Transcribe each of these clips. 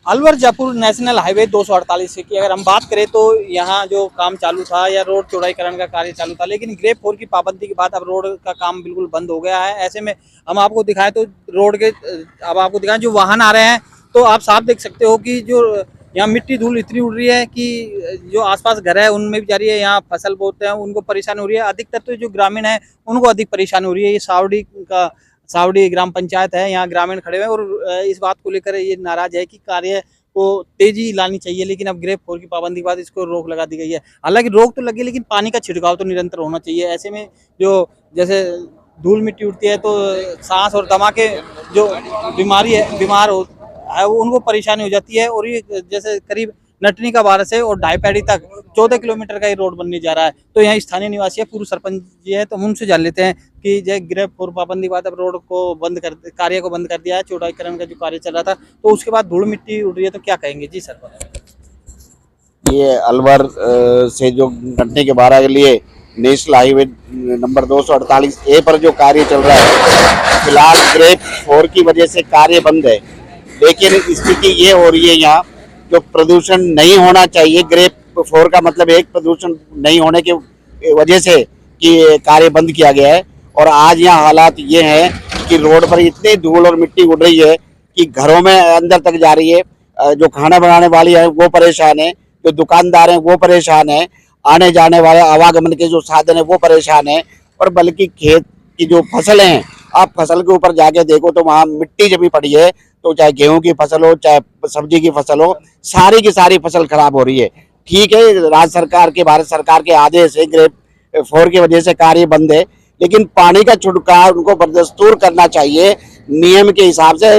Alwar Jaipur national highway 248 की अगर हम बात करें तो यहाँ जो काम चालू था या रोड चौड़ाईकरण का कार्य चालू था, लेकिन ग्रेड 4 की पाबंदी के बाद अब रोड का काम बिल्कुल बंद हो गया है। ऐसे में हम आपको दिखाएं तो रोड के अब आपको दिखाएं जो वाहन आ रहे हैं तो आप साफ देख सकते हो कि जो यहाँ मिट्टी धूल इतनी उड़ रही है कि जो आसपास घर है उनमें भी जा रही है। यहाँ फसल बोते हैं उनको परेशानी हो रही है। अधिकतर तो जो ग्रामीण है उनको अधिक परेशानी हो रही है। ये सावड़ी ग्राम पंचायत है, यहाँ ग्रामीण खड़े हुए हैं और इस बात को लेकर ये नाराज है कि कार्य को तेजी लानी चाहिए, लेकिन अब ग्रेड 4 की पाबंदी के बाद इसको रोक लगा दी गई है। हालांकि रोक तो लगी लेकिन पानी का छिड़काव तो निरंतर होना चाहिए। ऐसे में जो जैसे धूल मिट्टी उठती है तो सांस और दमा के जो बीमार उनको परेशानी हो जाती है। और ये जैसे करीब नटनी का बारह से और ढाईपैड़ी तक 14 किलोमीटर का ये रोड बनने जा रहा है। तो यहाँ स्थानीय निवासी है, पूर्व सरपंच जी है, तो हम उनसे जान लेते हैं कि जय ग्रेड 4 पाबंदी के बाद अब रोड को कार्य को बंद कर दिया है। चौड़ाईकरण का जो कार्य चल रहा था तो उसके बाद धूल मिट्टी उड़ रही है, तो क्या कहेंगे जी सर? ये अलवर से जो नटनी के बारह के लिए नेशनल हाईवे नंबर 248 ए पर जो कार्य चल रहा है, फिलहाल ग्रेड 4 की वजह से कार्य बंद है। लेकिन स्थिति ये हो रही है, यहाँ जो प्रदूषण नहीं होना चाहिए, ग्रेड 4 का मतलब एक प्रदूषण नहीं होने की वजह से कि कार्य बंद किया गया है। और आज यहाँ हालात ये हैं कि रोड पर इतनी धूल और मिट्टी उड़ रही है कि घरों में अंदर तक जा रही है। जो खाना बनाने वाली है वो परेशान है, जो दुकानदार हैं वो परेशान है, आने जाने वाले आवागमन के जो साधन है वो परेशान है। और बल्कि खेत की जो फसल हैं, आप फसल के ऊपर जाके देखो तो वहाँ मिट्टी जमी पड़ी है। तो चाहे गेहूं की फसल हो, चाहे सब्जी की फसल हो, सारी की सारी फसल खराब हो रही है। ठीक है, राज्य सरकार के, भारत सरकार के आदेश है, ग्रेड 4 की वजह से कार्य बंद है, लेकिन पानी का छिड़काव उनको बदस्तूर करना चाहिए। नियम के हिसाब से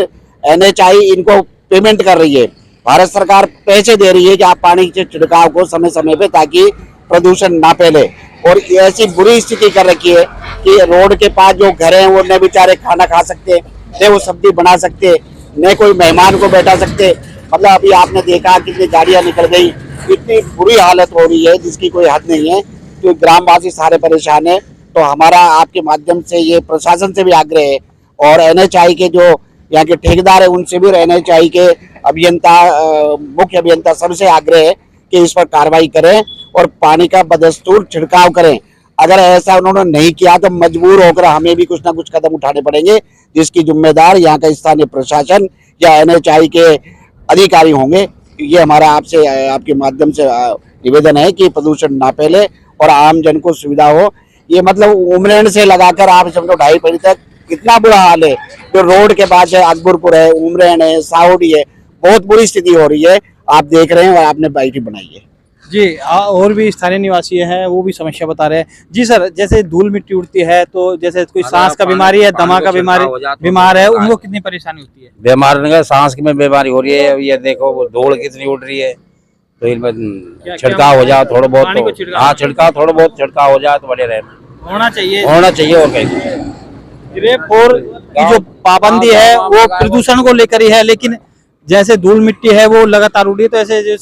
NHI इनको पेमेंट कर रही है, भारत सरकार पैसे दे रही है कि आप पानी के छिड़काव को समय समय पे, ताकि प्रदूषण ना फैले। और ऐसी बुरी स्थिति कर रखी है कि रोड के पास जो घर हैं वो न बेचारे खाना खा सकते, न वो सब्जी बना सकते, न कोई मेहमान को बैठा सकते। मतलब अभी आपने देखा कितनी गाड़ियां निकल गई, इतनी बुरी हालत हो रही है जिसकी कोई हद नहीं है। तो ग्रामवासी सारे परेशान है। तो हमारा आपके माध्यम से ये प्रशासन से भी आग्रह है और NHI के जो यहाँ के ठेकेदार है उनसे भी, NHI के अभियंता, मुख्य अभियंता, सबसे आग्रह है कि इस पर कार्रवाई करें और पानी का बदस्तूर छिड़काव करें। अगर ऐसा उन्होंने नहीं किया तो मजबूर होकर हमें भी कुछ ना कुछ कदम उठाने पड़ेंगे, जिसकी जिम्मेदार यहाँ का स्थानीय प्रशासन या NHI के अधिकारी होंगे। ये हमारा आपसे, आपके माध्यम से निवेदन है कि प्रदूषण ना फैले और आम जन को सुविधा हो। ये मतलब उमरेण से लगाकर आप समझो ढाईपैड़ी तक कितना बुरा हाल है। जो रोड के पास है, अकबरपुर है, उमरेण है, सावड़ी है, बहुत बुरी स्थिति हो रही है। आप देख रहे हैं और आपने बाइट बनाई है जी। और भी स्थानीय निवासी हैं, वो भी समस्या बता रहे हैं जी सर। जैसे धूल मिट्टी उड़ती है तो जैसे कोई सांस का बीमारी है, दमा का बीमार है, उनको कितनी परेशानी होती है? बीमार सांस में बीमारी हो रही है। ये देखो वो धूल कितनी उड़ रही है, तो इनमें छिड़काव हो जाए थोड़ा बहुत, हाँ छिड़काव थोड़ा बहुत छिड़काव हो जाए तो बढ़िया रहे, होना चाहिए और कहीं। ग्रेड 4 की जो पाबंदी है वो प्रदूषण को लेकर ही है, लेकिन जैसे धूल मिट्टी है वो लगातार उड़ी है तो ऐसे जो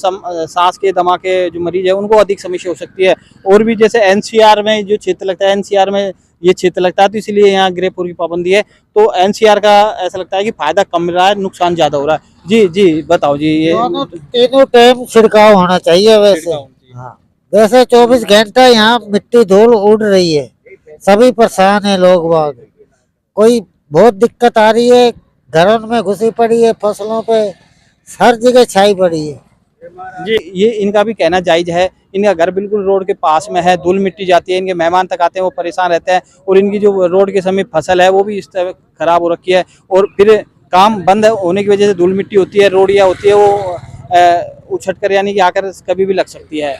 सांस के दमा के जो मरीज है उनको अधिक समस्या हो सकती है। और भी जैसे NCR में जो क्षेत्र लगता है, NCR में ये क्षेत्र लगता है, तो इसलिए यहाँ ग्रेड 4 की पाबंदी है। तो NCR का ऐसा लगता है कि फायदा कम मिल रहा है, नुकसान ज्यादा हो रहा है। जी जी बताओ जी। ये तीनों टाइम छिड़काव होना चाहिए। वैसे हाँ, वैसे 24 घंटा यहाँ मिट्टी धूल उड़ रही है, सभी परेशान है लोग बाग। कोई बहुत दिक्कत आ रही है, घरों में घुसी पड़ी है, फसलों पे हर जगह छाई पड़ी है जी। ये इनका भी कहना जायज है, इनका घर बिल्कुल रोड के पास में है, धूल मिट्टी जाती है, इनके मेहमान तक आते हैं वो परेशान रहते हैं। और इनकी जो रोड के समय फसल है वो भी इस तरह खराब हो रखी है। और फिर काम बंद होने की वजह से धूल मिट्टी होती है, रोडियाँ होती है, वो उछट कर यानी कि आकर कभी भी लग सकती है।